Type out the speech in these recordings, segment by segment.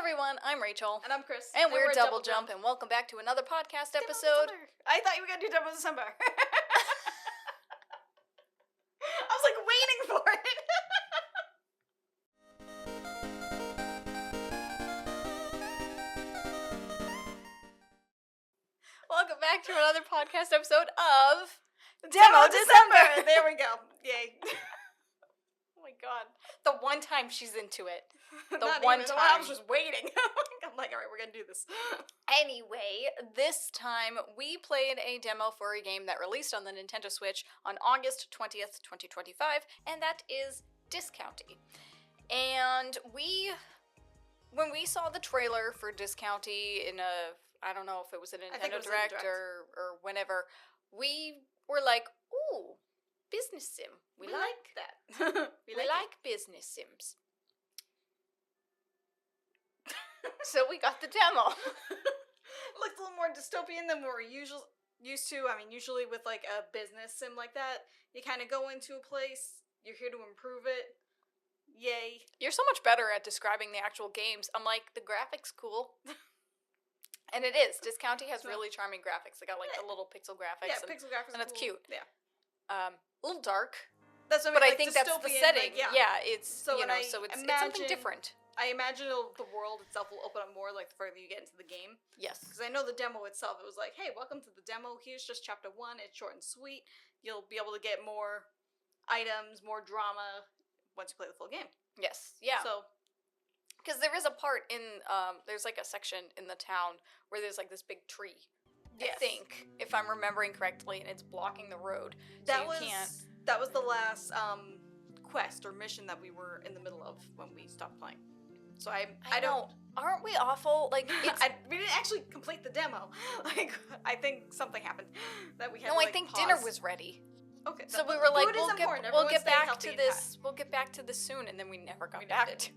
everyone, I'm Rachel. And I'm Kris. And we're Double Jump, and welcome back to another podcast episode. I thought you were going to do Double December. I was like waiting for it. Welcome back to another podcast episode of Demo December. There we go. Yay. Oh my god. The one time she's into it. The Not one even. time. I was just waiting. I'm like, all right, we're going to do this. Anyway, this time we played a demo for a game that released on the Nintendo Switch on August 20th, 2025, and that is Discounty. And when we saw the trailer for Discounty in I don't know if it was a Nintendo Direct or whenever, we were like, ooh, business sim. We like that. we like business sims. So we got the demo. It looked a little more dystopian than we're used to. I mean, usually with like a business sim like that, you kind of go into a place, you're here to improve it. Yay. You're so much better at describing the actual games. I'm like, the graphics cool. And it is. Discounty has really charming graphics. They got like the little pixel graphics. Yeah, pixel graphics. And it's cool. cute. Yeah. A little dark. That's what I mean. But like I think that's the setting. Like, it's so it's something different. I imagine the world itself will open up more like the further you get into the game. Yes. Because I know the demo itself, it was like, hey, welcome to the demo. Here's just chapter 1. It's short and sweet. You'll be able to get more items, more drama once you play the full game. Yes. Yeah. So, because there is a part in, there's like a section in the town where there's like this big tree. Yes. I think, if I'm remembering correctly, and it's blocking the road. So that was the last quest or mission that we were in the middle of when we stopped playing. So I don't. Aren't we awful? Like we didn't actually complete the demo. Like I think something happened that we had. No, to, I think pause. dinner was ready. Okay. So we were like, we'll get back to this. Happy. We'll get back to this soon, and then we never got back to it.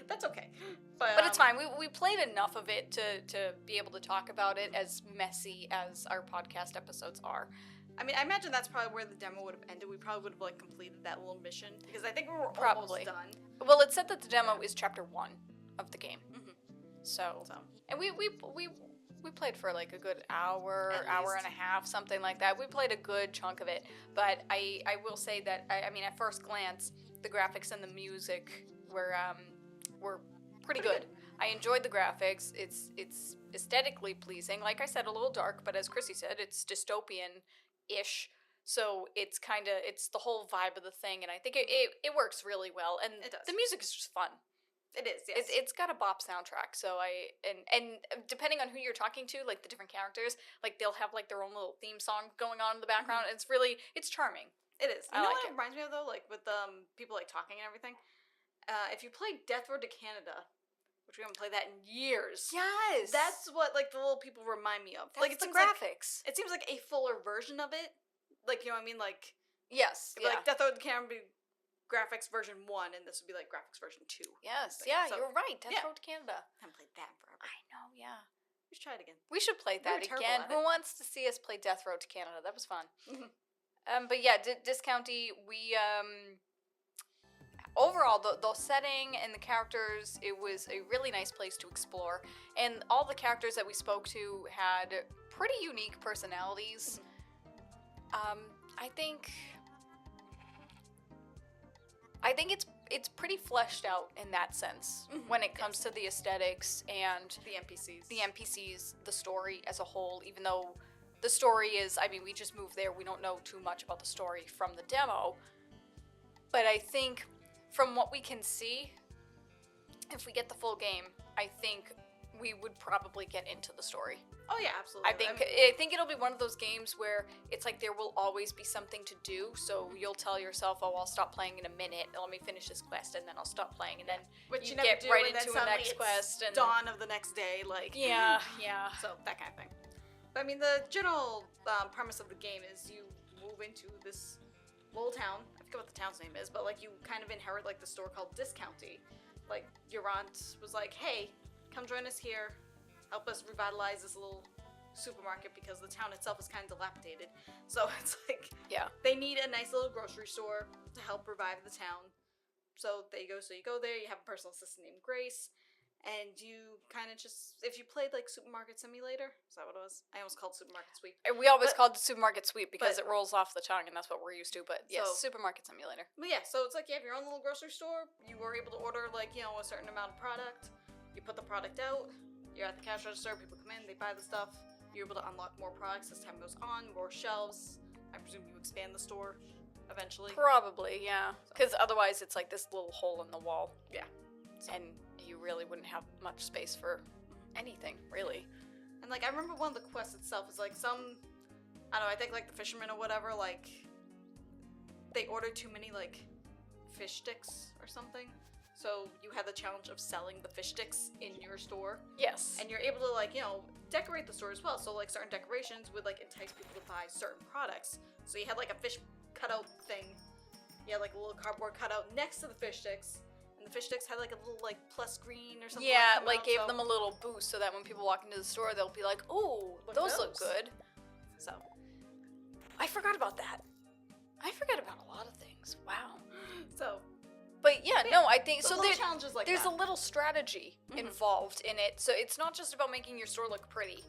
That's okay. But it's fine. We played enough of it to be able to talk about it, as messy as our podcast episodes are. I mean, I imagine that's probably where the demo would have ended. We probably would have like completed that little mission because I think we were almost done. Well, it said that the demo is chapter 1 of the game. Mm-hmm. So and we played for like a good hour and a half, something like that. We played a good chunk of it, but I will say that I mean, at first glance, the graphics and the music were pretty good. I enjoyed the graphics. It's aesthetically pleasing. Like I said, a little dark, but as Chrissy said, it's dystopian-ish. So it's the whole vibe of the thing, and I think it works really well. And it does. The music is just fun. It is, yes. It's got a bop soundtrack, so and depending on who you're talking to, like the different characters, like they'll have like their own little theme song going on in the background. Mm-hmm. It's charming. It is. You know what it reminds me of though, like with people like talking and everything. If you play Death Road to Canada, which we haven't played that in years. Yes, that's what like the little people remind me of. That's like the graphics. It seems like a fuller version of it. Like, you know what I mean? Like yes, like Death Road to Canada would be graphics version 1, and this would be like graphics version 2. Yes, so, you're right. Death Road to Canada. I haven't played that forever. I know, yeah. We should try it again. We should play that again. Who wants to see us play Death Road to Canada? That was fun. Mm-hmm. But yeah, Discounty, we overall the setting and the characters, it was a really nice place to explore, and all the characters that we spoke to had pretty unique personalities. Mm-hmm. I think it's pretty fleshed out in that sense when it comes to the aesthetics and the NPCs, the story as a whole. Even though the story is, I mean, we just moved there, we don't know too much about the story from the demo. But I think from what we can see, if we get the full game, I think we would probably get into the story. Oh yeah, absolutely. I think it'll be one of those games where it's like there will always be something to do, so you'll tell yourself, oh, I'll stop playing in a minute, let me finish this quest, and then I'll stop playing, and then you get right into a next quest. And dawn of the next day, like... Yeah. So, that kind of thing. But I mean, the general premise of the game is you move into this little town. I forget what the town's name is, but like you kind of inherit like the store called Discounty. Like, your aunt was like, hey, come join us here. Help us revitalize this little supermarket because the town itself is kind of dilapidated. So it's like, they need a nice little grocery store to help revive the town. So there you go. So you go there, you have a personal assistant named Grace. and you kind of just, if you played like Supermarket Simulator, is that what it was? I almost called Supermarket Sweep. We always called it Supermarket Sweep because it rolls off the tongue, and that's what we're used to. But yes, Supermarket Simulator. But yeah, so it's like you have your own little grocery store. You were able to order like a certain amount of product. You put the product out. You're at the cash register. People come in, they buy the stuff. You're able to unlock more products as time goes on, more shelves. I presume you expand the store eventually. Probably, yeah. Because otherwise, it's like this little hole in the wall. Yeah. And you really wouldn't have much space for anything, really. And like I remember one of the quests itself is like some, I don't know, I think like the fishermen or whatever, like they ordered too many like fish sticks or something. So you had the challenge of selling the fish sticks in your store. Yes. And you're able to like, decorate the store as well. So like certain decorations would like entice people to buy certain products. So you had like a fish cutout thing. You had like a little cardboard cutout next to the fish sticks. The fish sticks had like a little like plus green or something. Yeah, like gave them a little boost so that when people walk into the store, they'll be like, "Ooh, those look good." So, I forgot about that. I forget about a lot of things. Wow. So, but yeah, no, I think so. Challenges like there's a little strategy involved in it, so it's not just about making your store look pretty.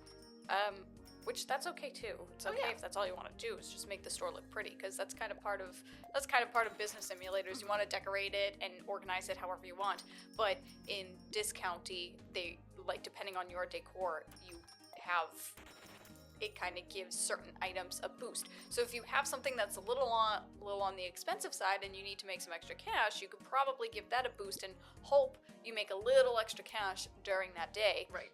Which that's okay too. It's okay if that's all you want to do is just make the store look pretty, because that's kind of part of business simulators. You want to decorate it and organize it however you want. But in Discounty, they like depending on your decor, you have it kind of gives certain items a boost. So if you have something that's a little on the expensive side and you need to make some extra cash, you could probably give that a boost and hope you make a little extra cash during that day. Right.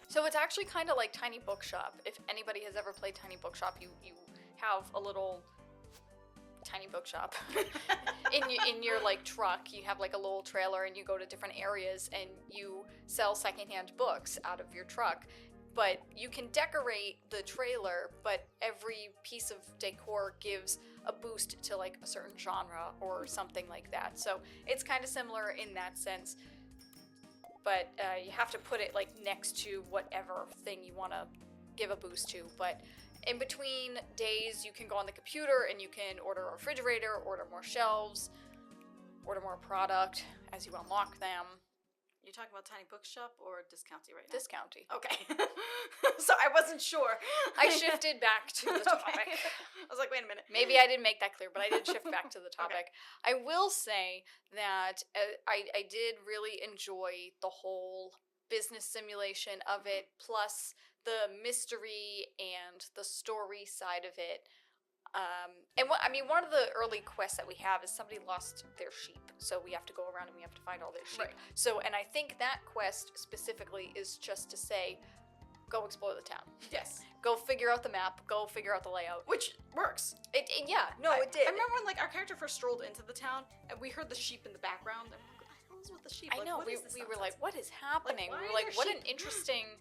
So it's actually kind of like Tiny Bookshop. If anybody has ever played Tiny Bookshop, you have a little tiny bookshop in your like truck. You have like a little trailer and you go to different areas and you sell secondhand books out of your truck. But you can decorate the trailer, but every piece of decor gives a boost to like a certain genre or something like that. So it's kind of similar in that sense. But you have to put it like next to whatever thing you want to give a boost to. But in between days, you can go on the computer and you can order a refrigerator, order more shelves, order more product as you unlock them. You're talking about Tiny Bookshop or Discounty right now? Discounty. Okay. So I wasn't sure. I shifted back to the topic. I was like, wait a minute. Maybe I didn't make that clear, but I did shift back to the topic. Okay. I will say that I did really enjoy the whole business simulation of it, plus the mystery and the story side of it. One of the early quests that we have is somebody lost their sheep, so we have to go around and we have to find all their sheep. Right. So, and I think that quest specifically is just to say, go explore the town. Yes. Go figure out the map. Go figure out the layout. Which works. It did. I remember when our character first strolled into the town and we heard the sheep in the background. And we're like, what the hell is with the sheep? I know. We were like, what is happening? Like, we were like, what an interesting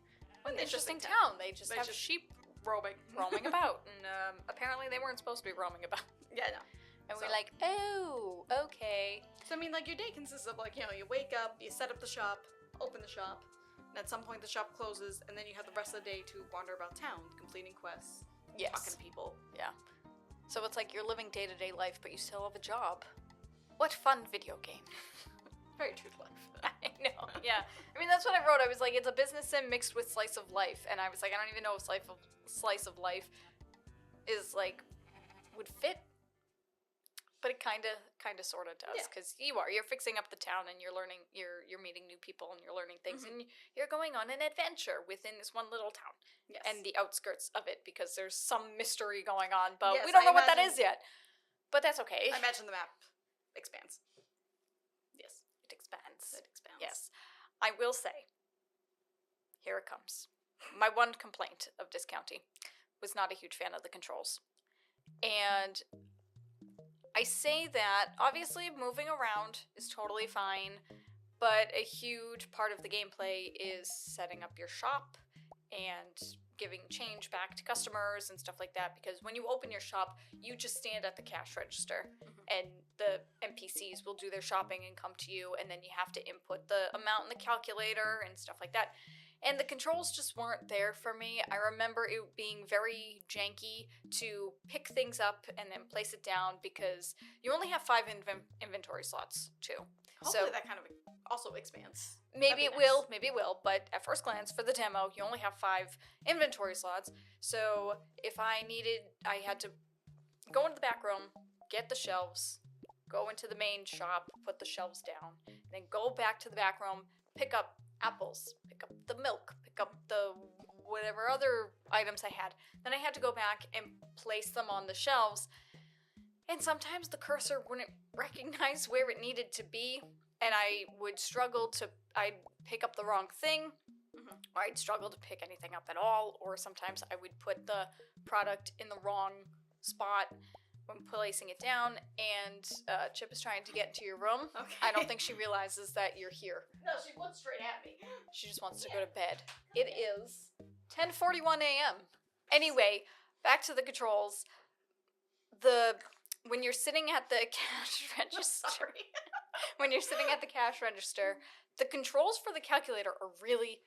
town. They just have sheep roaming about, and apparently they weren't supposed to be roaming about. Yeah, no. And we're like, oh, okay. So like your day consists of like, you wake up, you set up the shop, open the shop, and at some point the shop closes, and then you have the rest of the day to wander about town, completing quests, talking to people. Yeah. So it's like you're living day-to-day life, but you still have a job. What fun video game. Very true to life. I know, yeah. That's what I wrote. I was like, it's a business sim mixed with slice of life. And I was like, I don't even know if slice of life is like, would fit. But it kind of sort of does. Because you're fixing up the town and you're learning, you're meeting new people and you're learning things. Mm-hmm. And you're going on an adventure within this one little town. Yes. And the outskirts of it, because there's some mystery going on. But we don't know what that is yet. But that's okay. I imagine the map expands. Yes. It expands. Yes. I will say, here it comes. My one complaint of Discounty was not a huge fan of the controls. And I say that, obviously moving around is totally fine, but a huge part of the gameplay is setting up your shop and giving change back to customers and stuff like that, because when you open your shop, you just stand at the cash register and the NPCs will do their shopping and come to you, and then you have to input the amount in the calculator and stuff like that. And the controls just weren't there for me. I remember it being very janky to pick things up and then place it down, because you only have 5 inventory slots too. Hopefully So that kind of also expands. maybe That'd it be nice. will, maybe it will, but at first glance, for the demo, you only have 5 inventory slots. So if I had to go into the back room, get the shelves, go into the main shop, put the shelves down, then go back to the back room, pick up apples, pick up the milk, pick up the whatever other items I had. Then I had to go back and place them on the shelves. And sometimes the cursor wouldn't recognize where it needed to be, and I would I'd pick up the wrong thing, or I'd struggle to pick anything up at all, or sometimes I would put the product in the wrong spot when placing it down, and Chip is trying to get into your room. Okay. I don't think she realizes that you're here. No, she looked straight at me. She just wants to go to bed. It is 10:41 a.m. Anyway, back to the controls. When you're sitting at the cash register, when you're sitting at the cash register, the controls for the calculator are really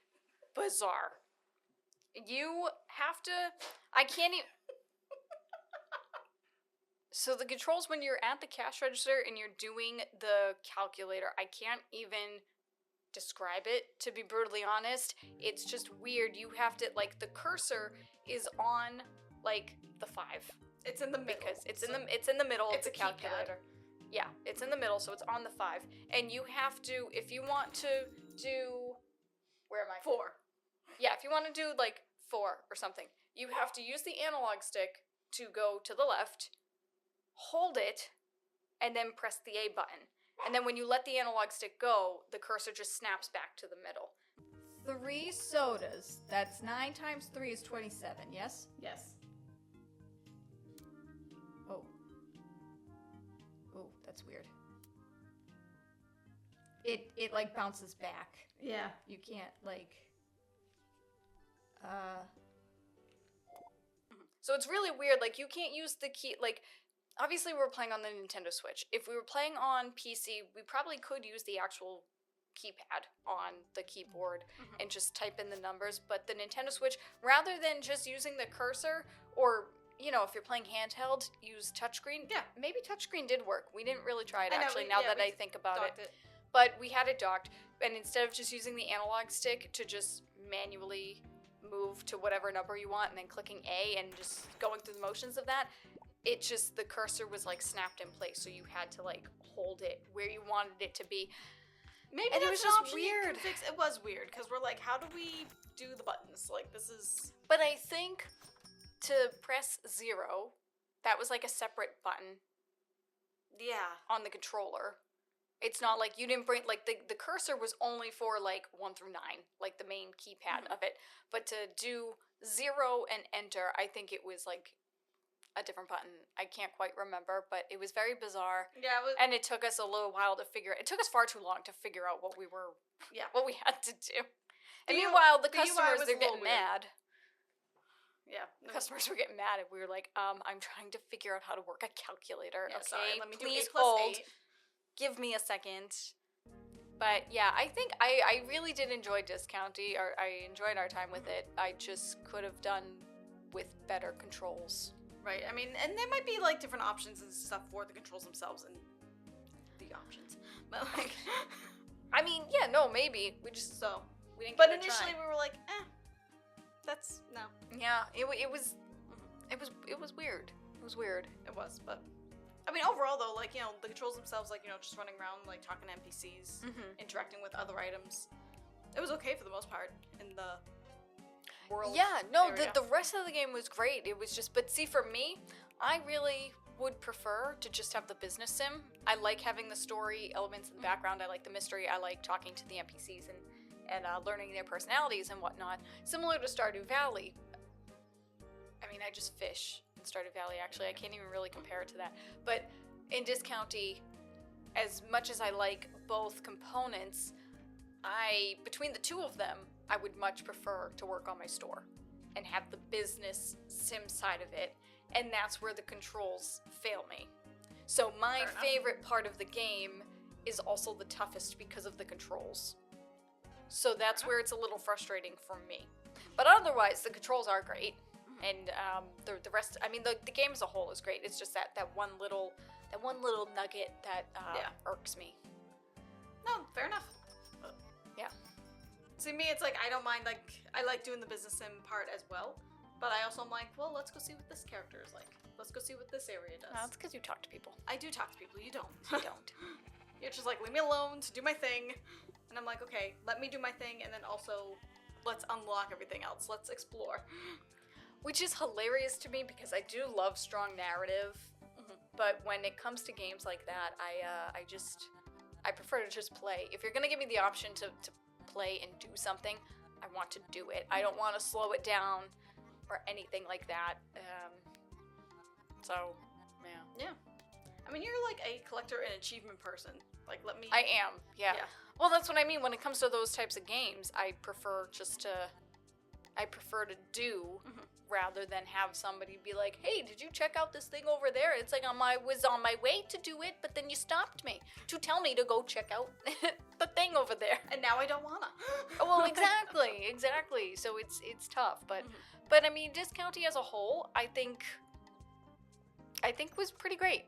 bizarre. You have to. I can't even. So the controls when you're at the cash register and you're doing the calculator, I can't even describe it, to be brutally honest. It's just weird. You have to, like, the cursor is on, like, the 5. It's in the middle. Because it's in the middle of It's the a keypad. calculator. Yeah, it's in the middle, so it's on the 5. And you have to, if you want to do, where am I? 4. Yeah, if you want to do, like, 4 or something, you have to use the analog stick to go to the left, hold it, and then press the A button. And then when you let the analog stick go, the cursor just snaps back to the middle. 3 sodas. That's 9 times 3 is 27, yes? Yes. Oh. Oh, that's weird. It like bounces back. Yeah. You can't like So it's really weird, like you can't use the key, like obviously we're playing on the Nintendo Switch. If we were playing on PC, we probably could use the actual keypad on the keyboard and just type in the numbers, but the Nintendo Switch, rather than just using the cursor, or you know, if you're playing handheld, use touchscreen. Yeah. Maybe touchscreen did work. We didn't really try it I know, actually, we- now yeah, that we I think about it. Docked it. But we had it docked, and instead of just using the analog stick to just manually move to whatever number you want and then clicking A and just going through the motions of that, it just, the cursor was like snapped in place, so you had to like hold it where you wanted it to be. Maybe And it that's was an just option you weird. can fix. It was weird because we're like, how do we do the buttons? Like, this is. But I think to press 0, that was like a separate button Yeah. on the controller. It's not like you didn't bring, like, the cursor was only for, like, 1 through 9, like, the main keypad of it. But to do 0 and enter, I think it was, like, a different button. I can't quite remember, but it was very bizarre. Yeah. It was, And it took us a little while to figure it took us far too long to figure out what we had to do. And The U- meanwhile, the the UI customers, was they're a little getting weird. mad. yeah. The customers were getting mad, and we were like, I'm trying to figure out how to work a calculator. Yeah, Okay, sorry, let me do please 8 plus hold. 8. Give me a second. But yeah, I think I really did enjoy Discounty, or I enjoyed our time with it. I just could have done with better controls. Right. I mean, and there might be like different options and stuff for the controls themselves and the options. But like, I mean, yeah, no, maybe we just so. we didn't. But give it a initially try. we were like, that's no. Yeah, it was weird. It was weird. It was, but I mean, overall though, like, you know, the controls themselves, like, you know, just running around, like talking to NPCs, interacting with other items. It was okay for the most part in the world. Yeah, no, area. the rest of the game was great. It was just, but see, for me, I really would prefer to just have the business sim. I like having the story elements in the background. I like the mystery. I like talking to the NPCs and learning their personalities and whatnot. Similar to Stardew Valley. I mean, I just fish in Stardew Valley, actually. I can't even really compare it to that. But in Discounty, as much as I like both components, between the two of them, I would much prefer to work on my store and have the business sim side of it, and that's where the controls fail me. So my Fair enough. favorite part of the game is also the toughest because of the controls. So that's where it's a little frustrating for me. But otherwise, the controls are great, and the rest. I mean, the game as a whole is great. It's just that one little nugget that irks me. No, fair enough. Yeah. See, me, it's like I don't mind. Like I like doing the business sim part as well, but I also am like, well, let's go see what this character is like. Let's go see what this area does. Well, that's because you talk to people. I do talk to people. You don't. You don't. You're just like, leave me alone to do my thing. And I'm like, okay, let me do my thing, and then also, let's unlock everything else. Let's explore. Which is hilarious to me because I do love strong narrative, but when it comes to games like that, I prefer to just play. If you're gonna give me the option to play and do something, I want to do it. I don't want to slow it down or anything like that. So, yeah. Yeah. I mean, you're like a collector and achievement person. Like, let me... I am, yeah. Well, that's what I mean. When it comes to those types of games, I prefer to do rather than have somebody be like, hey, did you check out this thing over there? It's like I was on my way to do it, but then you stopped me to tell me to go check out the thing over there. And now I don't wanna. Well, exactly. So it's tough, but I mean, Discounty as a whole, I think was pretty great.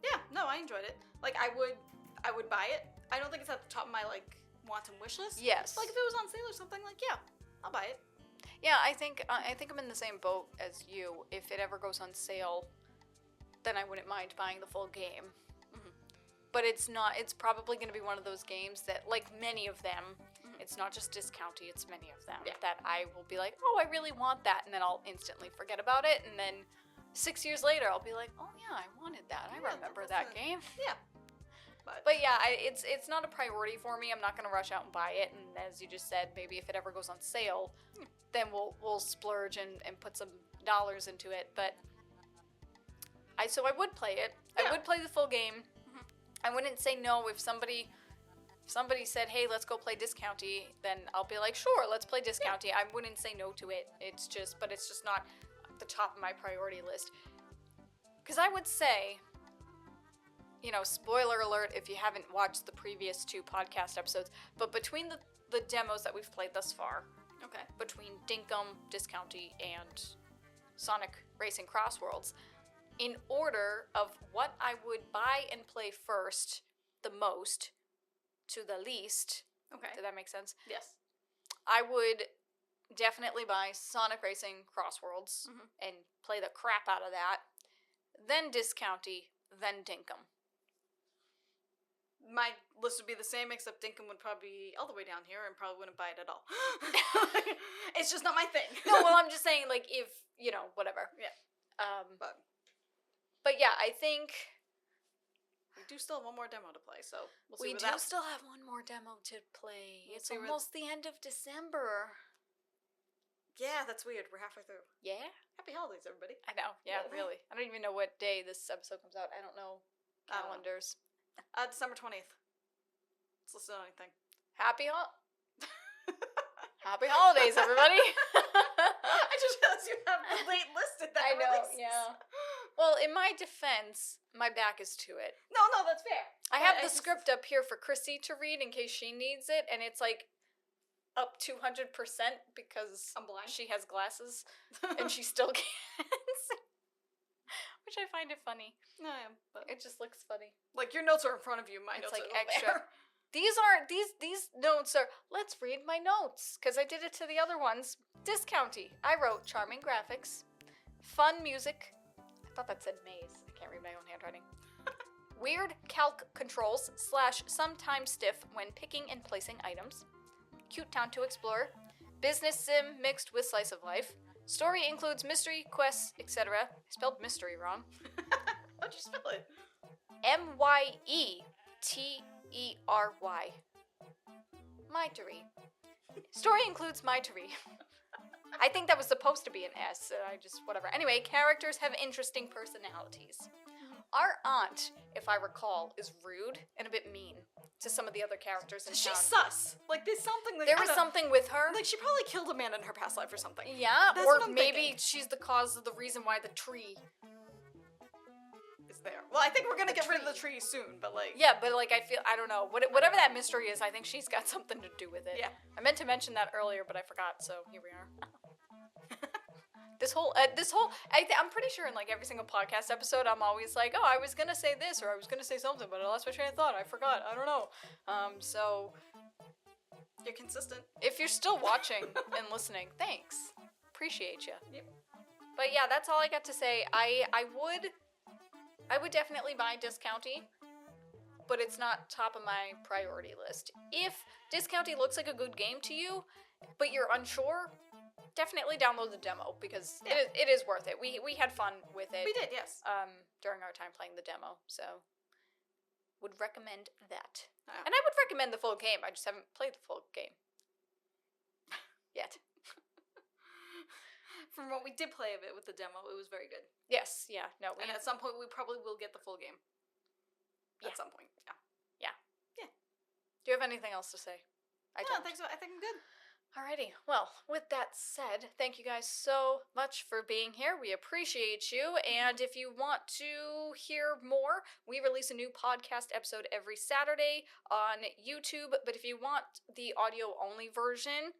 Yeah, no, I enjoyed it. Like, I would buy it. I don't think it's at the top of my, like, want and wish list. Yes. Like, if it was on sale or something, like, yeah, I'll buy it. Yeah, I think I'm in the same boat as you. If it ever goes on sale, then I wouldn't mind buying the full game. But it's probably going to be one of those games that, like many of them, it's not just Discounty, it's many of them, that I will be like, oh, I really want that, and then I'll instantly forget about it, and then 6 years later, I'll be like, oh yeah, I wanted that. I remember that game. Yeah. But yeah, it's not a priority for me. I'm not going to rush out and buy it. And as you just said, maybe if it ever goes on sale, then we'll splurge and put some dollars into it. But I would play it. Yeah. I would play the full game. I wouldn't say no if somebody said, hey, let's go play Discounty, then I'll be like, sure, let's play Discounty. Yeah. I wouldn't say no to it. It's just not the top of my priority list. Because I would say, you know, spoiler alert if you haven't watched the previous 2 podcast episodes, but between the demos that we've played thus far, between Dinkum, Discounty, and Sonic Racing Crossworlds, in order of what I would buy and play first, the most, to the least. Okay. Did that make sense? Yes. I would definitely buy Sonic Racing Crossworlds and play the crap out of that. Then Discounty, then Dinkum. My list would be the same, except Dinkum would probably be all the way down here and probably wouldn't buy it at all. It's just not my thing. No, well, I'm just saying, like, if, you know, whatever. Yeah. But yeah, I think... We do still have one more demo to play, so we'll We see do still have one more demo to play. It's almost the end of December. Yeah, that's weird. We're halfway through. Yeah? Happy holidays, everybody. I know. Yeah, really. I don't even know what day this episode comes out. I don't know calendars. December 20th. Let's listen to anything. Happy holidays, everybody. I just realized you have the late listed that. I know, yeah. Well, in my defense, my back is to it. No, that's fair. I have the script up here for Chrissy to read in case she needs it, and it's like up 200% because I'm blind. She has glasses and she still can't see. Which I find it funny. No, I am. But it just looks funny. Like, your notes are in front of you. My it's notes like are extra. There. These notes are, let's read my notes, because I did it to the other ones. Discounty. I wrote charming graphics, fun music. I thought that said maze. I can't read my own handwriting. Weird calc controls / sometimes stiff when picking and placing items. Cute town to explore. Business sim mixed with slice of life. Story includes mystery, quests, etc. I spelled mystery wrong. How'd you spell it? Myetery. Mytery. Story includes mytery. I think that was supposed to be an S. Whatever. Anyway, characters have interesting personalities. Our aunt, if I recall, is rude and a bit mean to some of the other characters in town. She's sus. Like, there's something that there was something with her. Like, she probably killed a man in her past life or something. Yeah, that's or maybe she's the cause of the reason why the tree is there. Well, I think we're gonna get rid of the tree soon, but like... Yeah, but like, I don't know. Whatever that mystery is, I think she's got something to do with it. Yeah. I meant to mention that earlier, but I forgot, so here we are. I'm pretty sure in like every single podcast episode, I'm always like, oh, I was gonna say this or I was gonna say something, but I lost my train of thought. I forgot. I don't know. So You're consistent. if you're still watching and listening, thanks. Appreciate you. Yep. But yeah, that's all I got to say. I would definitely buy Discounty, but it's not top of my priority list. If Discounty looks like a good game to you, but you're unsure, definitely download the demo because it is worth it. We had fun with it. We did, yes. During our time playing the demo, so would recommend that. Oh. And I would recommend the full game. I just haven't played the full game yet. From what we did play of it with the demo, it was very good. Yes, yeah, no. And at some point, we probably will get the full game. Yeah. At some point, yeah. Do you have anything else to say? I don't think so. I think I'm good. Alrighty. Well, with that said, thank you guys so much for being here. We appreciate you. And if you want to hear more, we release a new podcast episode every Saturday on YouTube. But if you want the audio-only version,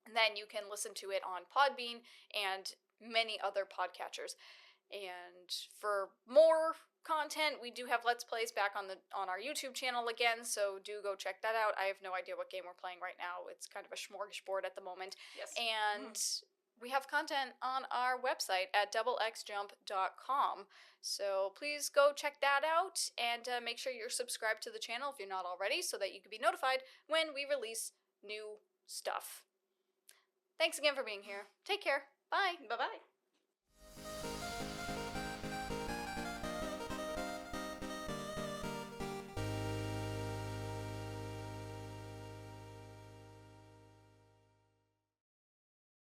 then you can listen to it on Podbean and many other podcatchers. And for more content, we do have Let's Plays back on our YouTube channel again, so do go check that out. I have no idea what game we're playing right now. It's kind of a smorgasbord at the moment. Yes. And we have content on our website at doublexjump.com. So please go check that out and make sure you're subscribed to the channel if you're not already so that you can be notified when we release new stuff. Thanks again for being here. Take care. Bye. Bye-bye.